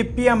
PM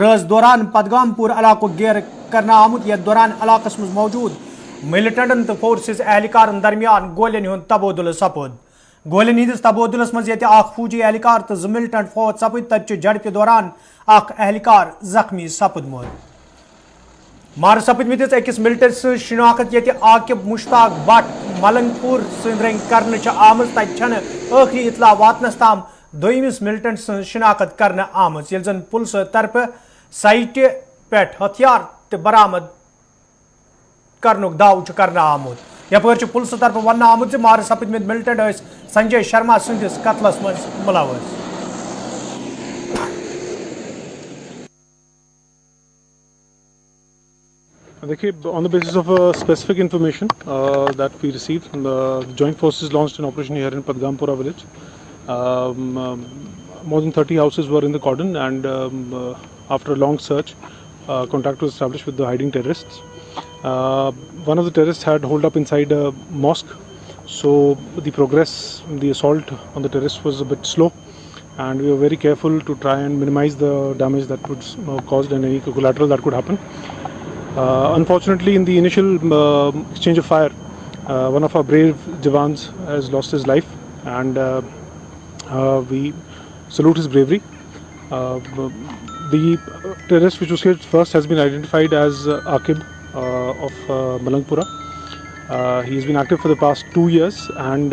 رٲژ دوران پدگام پور علاقُک گیر کرنہٕ آمُت یتھ دوران علاقس منٛز موجود ملٹنٹن تہٕ فورسز اہلکارن درمیان گولین ہُنٛد تبادلہٕ سپُد گولین ہندس تبادلس منٛز ییٚتہِ اکھ فوجی اہلکار تہٕ 2 ملٹنٹ فوت سپٕدۍ تتہِ چھُ جھڑپہِ دوران اکھ اہلکار زخمی سپُدمُت مارٕ سپٕدمٕتِس أکِس ملٹس سٕنٛز شناخت ییٚتہِ عاقب مشتاق بٹ ملنگ پور سٕنٛدۍ رٔنگۍ کرنہٕ چھِ آمٕژ تتہِ چھنہٕ ٲخری اطلاع واتنس تام دوٚیمِس ملٹنٹ سٕنٛز شناخت کرنہٕ آمٕژ ییٚلہِ زن پُلسہٕ طرفہٕ سایٹہِ پٮ۪ٹھ ہتھیار تہِ برآمد کرنُک داوٕ چھُ کرنہٕ آمُت یپٲرۍ چھُ پُلسہٕ طرفہٕ وننہٕ آمُت زِ مارٕ سپٕدمٕتۍ ملٹنٹ ٲسۍ سنجے شرما سٕنٛدِس قتلس منٛز مُلوث On the basis of specific information that we received, the Joint Forces launched an operation here in Padgampura village. More than 30 houses were in the cordon, and after a long search, contact was established with the hiding terrorists. One of the terrorists had holed up inside a mosque, so the assault on the terrorists was a bit slow, and we were very careful to try and minimize the damage that would caused and any collateral that could happen. Unfortunately, in the initial exchange of fire, one of our brave Jawans has lost his life, and we salute his bravery. The terrorist which was hit first has been identified as Aqib of Malangpura. He has been active for the past 2 years, and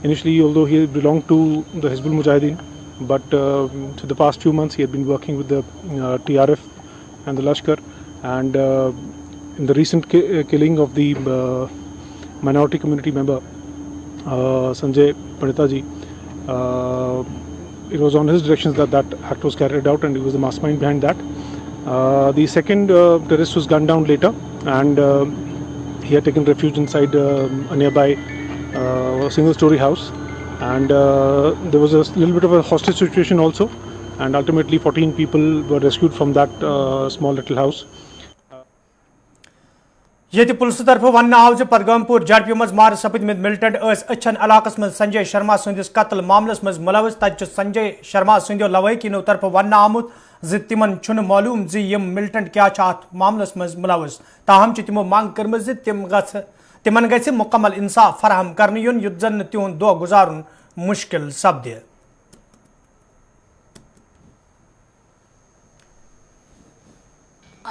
initially, although he belonged to the Hizbul Mujahideen, but for the past few months he had been working with the TRF and the Lashkar. And in the recent killing of the minority community member Sanjay Pandita ji, it was on his directions that act was carried out, and he was the mastermind behind that. The second terrorist was gunned down later, and he had taken refuge inside a nearby single-story house, and there was a little bit of a hostage situation also, and ultimately 14 people were rescued from that small little house. ییٚتہِ پُلسہٕ طرفہٕ وننہٕ آو زِ پدگامپور جھڑپہِ منٛز مارٕ سپٕدمٕتۍ militant ٲسۍ أچھن علاقس منٛز سنجے شرما سٕنٛدِس قتل معاملس منٛز مُلوث تتہِ چھُ سنجے شرما سٕنٛدیو لوٲقیٖنو طرفہٕ وننہٕ آمُت زِ تِمن چھُنہٕ معلوٗم زِ یِم ملٹنٹ کیٛاہ چھِ اتھ معاملس منٛز مُلوث تاہم چھِ تِمو منٛگ کٔرمٕژ زِ تِمن گژھِ مُکمل انصاف فراہم کرنہٕ یُن یُتھ زن نہٕ تِہُنٛد دۄہ گُزارُن مُشکِل سپدِ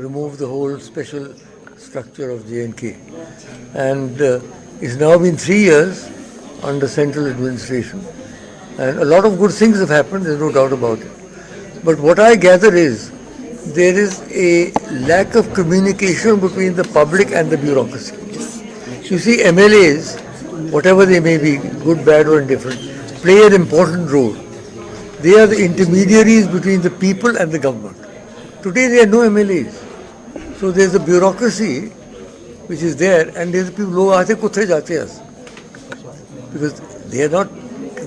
remove the whole special structure of J&K, and it's now been 3 years under central administration, and a lot of good things have happened, there's no doubt about it. But what I gather is there is a lack of communication between the public and the bureaucracy. You see, MLAs, whatever they may be, good, bad or indifferent, play an important role. They are the intermediaries between the people and the government. Today there are no MLAs. So there's a bureaucracy which is there, and there's people who aate kuthe jate hain, because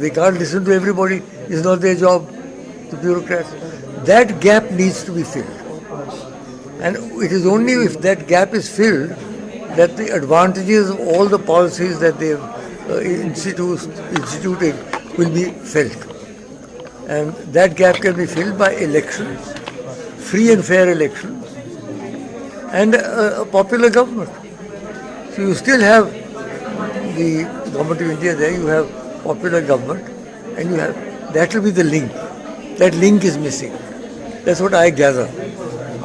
they can't listen to everybody. It's not their job, the bureaucrats. That gap needs to be filled. And it is only if that gap is filled that the advantages of all the policies that they have instituted will be felt. And that gap can be filled by elections, free and fair elections, and a popular government. So you still have the government of India there, you have popular government, and you have, that will be the link. That link is missing. That's what I gather.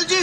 LG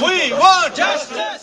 We want justice.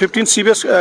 15 CBS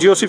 GOC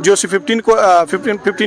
GOC 15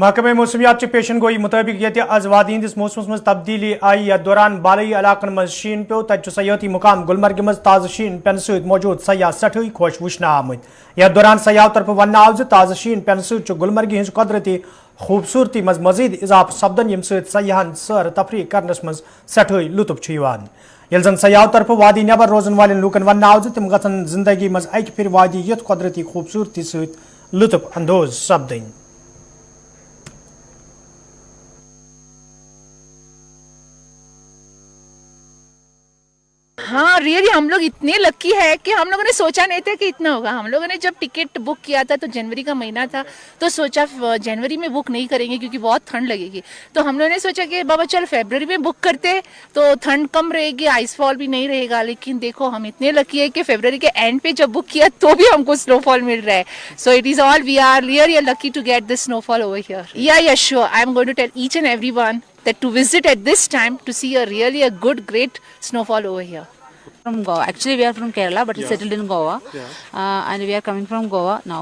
محکمہ موسمیات پیشن گوئی مطابق یہ آز وادی ہندس موسمس مز تبدیلی آئی یتھ دوران بالائی علاقن مز شین پیو تت سیاحتی مقام گلمرگ مز تازہ شین پین ست موجود سیاح سٹھے خوش وچھنے آمت یتھ دوران سیاحو طرف ون آو تازہ شین پین ست گلمرگ ہز قدرتی خوبصورتی مز مزید اضافہ سپدن یم ست سیاحن سیر تفریح کرنس مز سٹھے لطف یل زن سیاحو طرف وادی نبر روزن والن لوکن ون آو تم گھن زندگی مز اکہ پھر وادی یتھ قدرتی خوبصورتی ست لطف اندوز سپدن. ہاں ریئلی ہم لوگ اتنے لکی ہے کہ ہم لوگوں نے سوچا نہیں تھا کہ اتنا ہوگا. ہم لوگوں نے جب ٹکٹ بک کیا تھا تو جنوری کا مہینہ تھا تو سوچا جنوری میں بک نہیں کریں گے کیونکہ بہت ٹھنڈ لگے گی. تو ہم لوگوں نے سوچا کہ بابا چل فیبرری میں بک کرتے تو ٹھنڈ کم رہے گی, آئس فال بھی نہیں رہے گا. لیکن دیکھو ہم اتنے لکی ہے کہ فیبرری کے اینڈ پہ جب بک کیا تو بھی ہم کو اسنو فال مل رہا ہے. So it is all we are really lucky to get this snow fall over here. Yeah sure I am going to tell each and every one that to visit at this time to see a good great snowfall over here. From Goa. Actually, we are from Kerala, but settled in Goa. And we are coming from Goa now.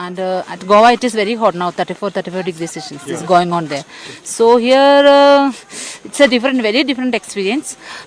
And at Goa, it is very hot now, 34-35 degrees Celsius is going on there. So here, it's a very different experience.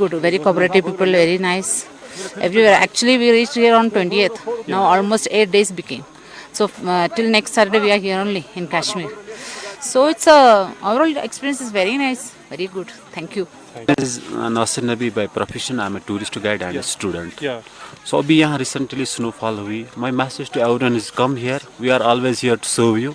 good, very cooperative people, very nice. Everywhere. Actually, we reached here on 20th. Now almost 8 days became. So till next Saturday we are here only in Kashmir. So it's overall experience is very nice, very good. Thank you. This is Nasir Nabi by profession. I'm a tourist guide and a student. Yeah. So abhi yahan recently snowfall hui. My message to everyone is come here. We are always here to serve you.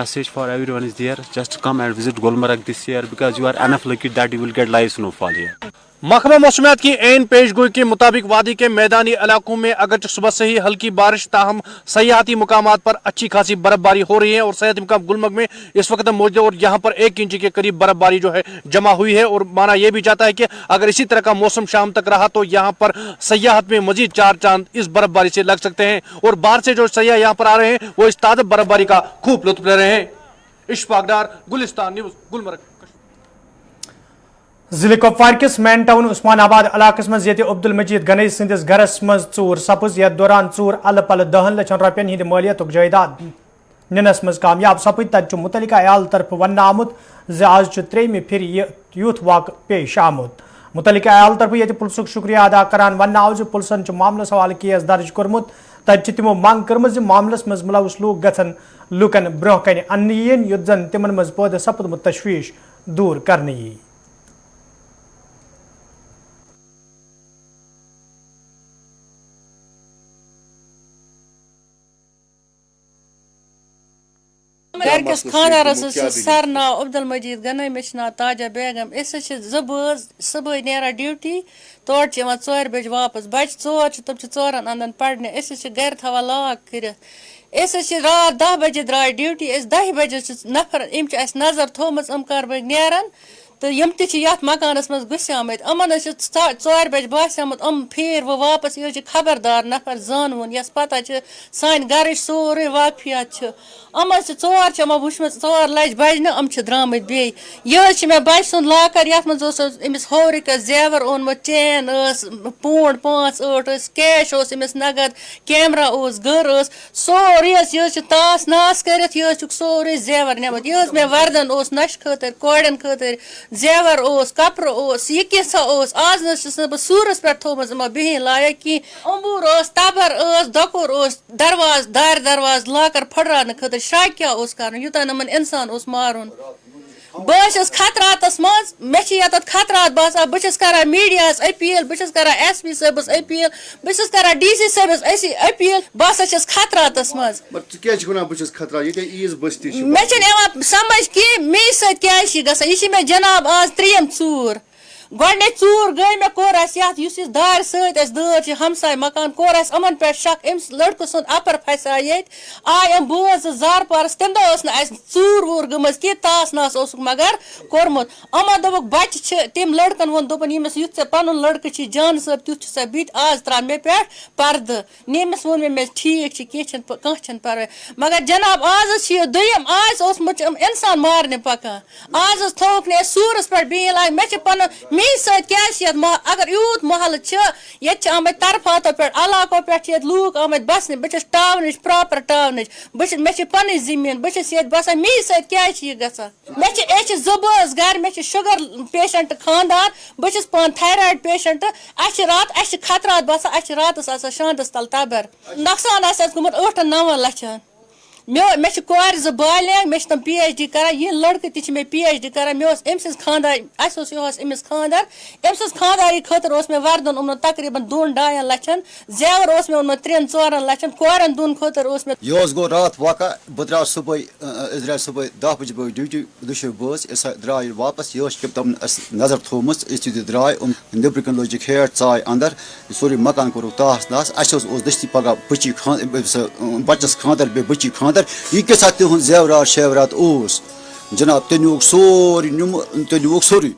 message for everyone is there. Just come and visit Gulmarg this year because you are enough lucky that you will get live snowfall here. محکمہ موسمیات کی عین پیش گوئی کے مطابق وادی کے میدانی علاقوں میں اگرچہ صبح سے ہی ہلکی بارش, تاہم سیاحتی مقامات پر اچھی خاصی برف باری ہو رہی ہے. اور سیاحتی مقام گلمرگ میں اس وقت موجود ہے اور یہاں پر 1 انچ کے قریب برف باری جو ہے جمع ہوئی ہے. اور مانا یہ بھی جاتا ہے کہ اگر اسی طرح کا موسم شام تک رہا تو یہاں پر سیاحت میں مزید 4 چاند اس برف باری سے لگ سکتے ہیں. اور باہر سے جو سیاح یہاں پر آ رہے ہیں وہ اس تازہ برف باری کا خوب لطف لے رہے ہیں. اشفاق ڈار, گلستان نیوز, گلمرگ. ضلع کپوار کس مین ٹاؤن عثمان آباد علاقہ مز یہ عبد المجید گنئی سندس گھرس مز ژور سپز یتھ دوران ژور الہ پلہ 10 لچھ رۄپین ہند مالیت جائیداد ننس مز کامیاب سپد. تت متعلقہ عیال طرف ون آمت ز آز 3 پھر یوتھ واقع پیش آمت. متعلقہ عیال طرف یہ پلسک شکریہ ادا کران ون آو ز پلسن معاملس حوالہ کیس درج کورمت. تت تمو منگ کرمت معاملس مز ملوث لوگ گھن لوکن برہ کن ان یت زن تمن مز پودہ سپدمت تشویش دور کرنے یی. گھر کس خاندارس سر ناو عبد المجید گنئی, مے ناو تاجہ بیگم. اس زٕ صبح نیران ڈیوٹی, تور 4 بجے واپس. بچہ 4 تم 4 اندن پڑھنے. اس گھر تھاوان لاک کرت. اس رات 10 بجے درائے ڈیوٹی. 10 بجے نفر ام اس نظر تھومت ام کر بگ نیران تو یم تہ یتھ مکانس مز گھس آمت. امن 4 بجے باسیومت ام پھیر وہ واپس. یہ خبردار نفر زانون یس پتہ سان گھرچ سورے واقفیات. امن 4 وچمت 4 لچھ بجنہ ام درامت بی. یہ مے بچہ سند لاکر یتھ مز امس ہورک زیور اونمت, چین پونڈ 5-8 کیش امس نقد, کیمرہ گر سورے یہ تاس ناس کرت. یہ سورے زیور نمت. یہ مے وردن نش خاطر کورین خاطر زیور کپر یہ کیسا آز نہ سورس پہ تھومت بہن لائق کی. امبور تبر دکور درواز دارواز لاکر پھڑرانے خاطر شاکیا کر یوتان نمن انسان مارن. بہس خطراتس مز مے یت خطرات باسان. بہس کران میڈیاس اپیل, بہس کران ایس پی صاحبس اپیل, بہس کران ڈی سی صاحبس اپیل. بہسا چھس خطراتس مز. مے سمجھ کہ مے سۭتۍ کیٛازِ چھِ گژھان. یہ مے جناب آز 3یم ژوٗر. گۄڈٕنِچ ژوٗر گٔے مےٚ کوٚر اَسہِ یُس دارِ سۭتۍ اَسہِ دٲر چھِ ہمساے مکان کوٚر اَسہِ یِمن پٮ۪ٹھ شک أمِس لٔڑکہٕ سُنٛد اَپر پھسیٛاے ییٚتہِ آے یِم بٲژ زٕ زارٕ پارس تَمہِ دۄہ ٲس نہٕ اَسہِ ژوٗر ووٗر گٔمٕژ کینٛہہ تاس ناس اوسُکھ مگر کوٚرمُت یِمن دوٚپُکھ بچہِ چھِ تٔمۍ لٔڑکن ووٚن دوٚپُن ییٚمِس یُتھ ژےٚ پنُن لٔڑکہٕ چھی جانہٕ صٲب تیُتھ چھُ سا بِتہِ آز ترٛاو مےٚ پٮ۪ٹھ پردٕ نیٚمِس ووٚن مےٚ ٹھیٖک چھِ کانٛہہ چھُنہٕ پرواے مگر جناب آز حظ چھِ یہِ دوٚیِم آز اوسمُت اِنسان مارنہِ پکان آز حظ تھووُکھ نہٕ اَسہِ سوٗرس پٮ۪ٹھ بیٖن لاگہِ مےٚ چھِ پنُن میٚیہِ سۭتۍ کیٛازِ چھِ یَتھ اگر یوٗت محلہٕ چھِ ییٚتہِ چھِ آمٕتۍ طرفاتو پٮ۪ٹھ علاقو پٮ۪ٹھ چھِ ییٚتہِ لوٗکھ آمٕتۍ بسنہِ بہٕ چھَس ٹاونٕچ پراپر ٹاونٕچ مےٚ چھِ پنٕنۍ زٔمیٖن بہٕ چھَس ییٚتہِ بسان میٚیہِ سۭتۍ کیٛازِ چھِ یہِ گژھان أسۍ چھِ زٕ بٲژ گرِ مےٚ چھِ شُگر پیشنٹ خاندار بہٕ چھَس پانہٕ تھایرایڈ پیشنٹ اَسہِ چھِ خطرات باسان اَسہِ چھِ راتس آسان شانٛدس تل تبر نۄقصان آسہِ اَسہِ گوٚمُت 8-9 لَچھن مےٚ چھِ کورِ زٕ بالینٛگ مےٚ چھِ تِم PhD کران یہِ لٔڑکہٕ تہِ چھِ مےٚ PhD کران مےٚ اوس أمۍ سٕنٛز خاندار اَسہِ اوس یِہوس أمِس خاندر أمۍ سٕنٛز خانداری خٲطرٕ اوس مےٚ وردن اوٚنمُت تقریٖبن 2-2 لَچھن زیور اوس مےٚ اوٚنمُت 3-4 لَچھن کورٮ۪ن دۄن خٲطرٕ اوس مےٚ یہِ اوس گوٚو راتھ واقع بہٕ درٛاس صُبحٲے أسۍ درٛاے صُبحٲے 10 بجے بٲگۍ ڈیوٹی دۄشوٕے بٲژ أسۍ درٛاے واپس یہِ اوس تِمن اَسہِ نظر تھوٚومُت أسۍ یُتھُے درٛاے نیٚبرٕ کِنۍ لٲجِکھ ہیٹھ ژاے اندر سورُے مکان کوٚرُکھ تاس ناس اَسہِ اوس دٔستی پگاہ بٔچی بچس خاندر بیٚیہِ بٔچی خاندر یہِ کیٛاہ سا تِہُنٛد زیورات شیورات اوس جناب تہِ نیوٗکھ سورُے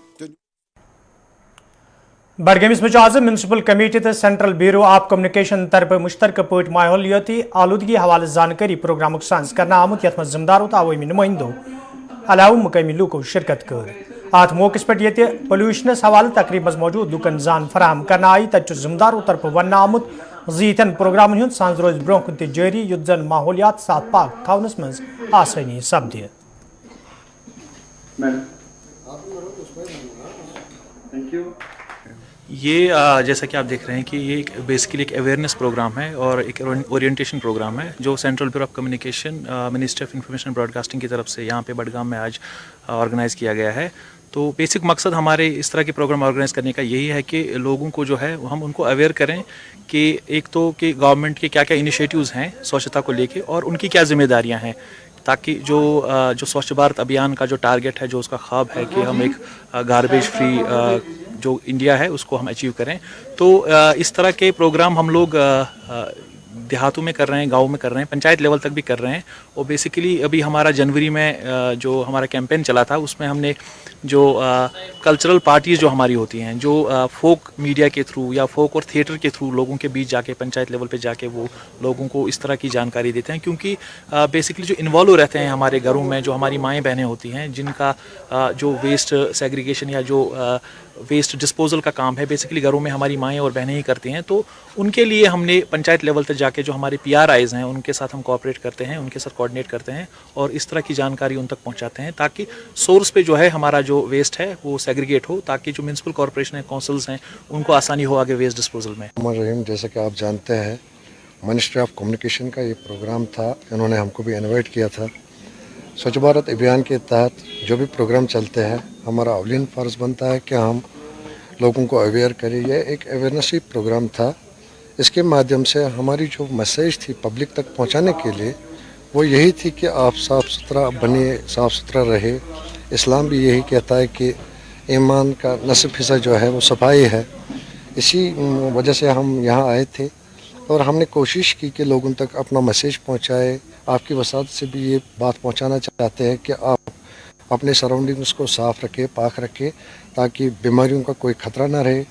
بڈگٲمِس منٛز آز میونسپل کمیٹی تو سینٹرل بیورو آف کمنیکیشن طرف مشترکہ پٲٹھۍ ماحولیاتی آلودگی حوالہ زانکاری پروگرامک سانس کرنا آمت یتھ ذمہ دارو تو عوٲمی نمائندو علاوہ مقامی لوکو شرکت کر ات موقع پہ یہ پولوشنس حوالہ تقریب موجود لوکن زان فراہم کرنا آئی تت ذمہ دارو طرف ون آمت زن پروگرامن ہند سانز روز برو کن تہ جاری یت زن ماحولیات صاف پاک تھونس مز آسانی سپدِ یہ جیسا کہ آپ دیکھ رہے ہیں کہ یہ ایک بیسیکلی ایک اویئرنیس پروگرام ہے اور ایک اورینٹیشن پروگرام ہے جو central bureau of communication ministry of information and broadcasting کی طرف سے یہاں پہ بڈگام میں آج آرگنائز کیا گیا ہے. تو بیسک مقصد ہمارے اس طرح کے پروگرام آرگنائز کرنے کا یہی ہے کہ لوگوں کو جو ہے ہم ان کو اویئر کریں کہ ایک تو کہ گورنمنٹ کے کیا کیا انیشیٹیوز ہیں سوچھتا کو لے کے اور ان کی کیا ذمہ داریاں ہیں تاکہ جو سوچھ بھارت ابھیان کا جو ٹارگیٹ ہے جو اس کا خواب ہے کہ ہم ایک گاربیج فری جو انڈیا ہے اس کو ہم اچیو کریں. تو اس طرح کے پروگرام ہم لوگ دیہاتوں میں کر رہے ہیں گاؤں میں کر رہے ہیں پنچایت لیول تک بھی کر رہے ہیں. اور بیسیکلی ابھی ہمارا جنوری میں جو ہمارا کیمپین چلا تھا اس میں ہم نے جو کلچرل پارٹیز جو ہماری ہوتی ہیں جو فوک میڈیا کے تھرو یا فوک اور تھیٹر کے تھرو لوگوں کے بیچ جا کے پنچایت لیول پہ جا کے وہ لوگوں کو اس طرح کی جانکاری دیتے ہیں کیونکہ بیسیکلی جو انوالو رہتے ہیں ہمارے گھروں میں جو ہماری مائیں بہنیں ہوتی ہیں جن کا جو ویسٹ سیگریگیشن یا جو ویسٹ ڈسپوزل کا کام ہے بیسیکلی گھروں میں ہماری مائیں اور بہنیں ہی کرتی ہیں. تو ان کے لیے ہم نے پنچایت لیول تک جا کے جو ہمارے PRIs ہیں ان کے ساتھ ہم کوآپریٹ کرتے ہیں ان کے ساتھ کوآرڈینیٹ کرتے ہیں اور اس طرح کی جانکاری ان تک پہنچاتے ہیں تاکہ سورس پہ جو ہے ہمارا جو ویسٹ ہے وہ سیگریگیٹ ہو تاکہ جو میونسپل کارپوریشن ہے کونسلز ہیں ان کو آسانی ہو آگے ویسٹ ڈسپوزل میں. رحیم جیسا کہ آپ جانتے ہیں منسٹری آف کمیونیکیشن کا یہ پروگرام تھا انہوں نے ہم کو بھی انوائٹ کیا تھا. سوچھ بھارت ابھیان کے تحت جو بھی پروگرام چلتے ہیں ہمارا اولین فرض بنتا ہے کہ ہم لوگوں کو اویئر کریں. یہ ایک اویئرنیس پروگرام تھا. اس کے مادھیم سے ہماری جو میسیج تھی پبلک تک پہنچانے کے لیے وہ یہی تھی کہ آپ صاف ستھرا بنیے صاف ستھرا رہے. اسلام بھی یہی کہتا ہے کہ ایمان کا نصف حصہ جو ہے وہ صفائی ہے. اسی وجہ سے ہم یہاں آئے تھے اور ہم نے کوشش کی کہ لوگوں تک اپنا میسیج پہنچائے. آپ کی وساطت سے بھی یہ بات پہنچانا چاہتے ہیں کہ آپ اپنے سراؤنڈنگس کو صاف رکھے پاک رکھے تاکہ بیماریوں کا کوئی خطرہ نہ رہے.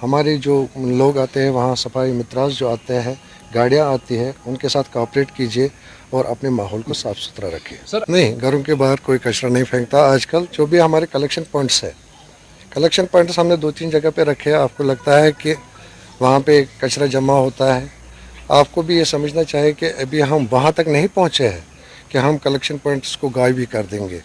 ہمارے جو لوگ آتے ہیں وہاں صفائی متراز جو آتے ہیں گاڑیاں آتی ہیں ان کے ساتھ کوآپریٹ کیجیے اور اپنے ماحول کو صاف ستھرا رکھیے. نہیں گھروں کے باہر کوئی کچرا نہیں پھینکتا. آج کل جو بھی ہمارے کلیکشن پوائنٹس ہے کلیکشن پوائنٹس ہم نے 2-3 جگہ پہ رکھے ہیں. آپ کو لگتا ہے کہ وہاں پہ کچرا جمع ہوتا ہے. آپ کو بھی یہ سمجھنا چاہیے کہ ابھی ہم وہاں تک نہیں پہنچے ہیں کہ ہم کلیکشن پوائنٹس کو غائب بھی کر دیں گے.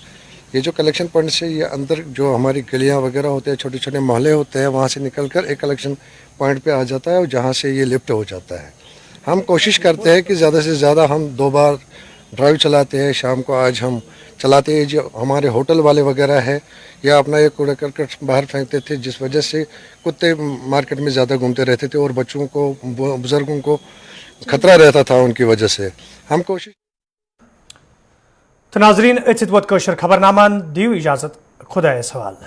یہ جو کلیکشن پوائنٹس ہے یہ اندر جو ہماری گلیاں وغیرہ ہوتے ہیں چھوٹے چھوٹے محلے ہوتے ہیں وہاں سے نکل کر ایک کلیکشن پوائنٹ پہ آ جاتا ہے اور جہاں سے یہ لفٹ ہو جاتا ہے. ہم کوشش کرتے ہیں کہ زیادہ سے زیادہ ہم 2 بار ڈرائیو چلاتے ہیں. شام کو آج ہم چلاتے ہیں. جو ہمارے ہوٹل والے وغیرہ ہے یا اپنا یہ کوڑا کرکٹ باہر پھینکتے تھے جس وجہ سے کتے مارکیٹ میں زیادہ گھومتے رہتے تھے اور بچوں کو بزرگوں کو خطرہ رہتا تھا ان کی وجہ سے. ہم کوشش تو ناظرین اتھت ووت کٲشُر خبرنامہ دیو اجازت خدایس حوالہ.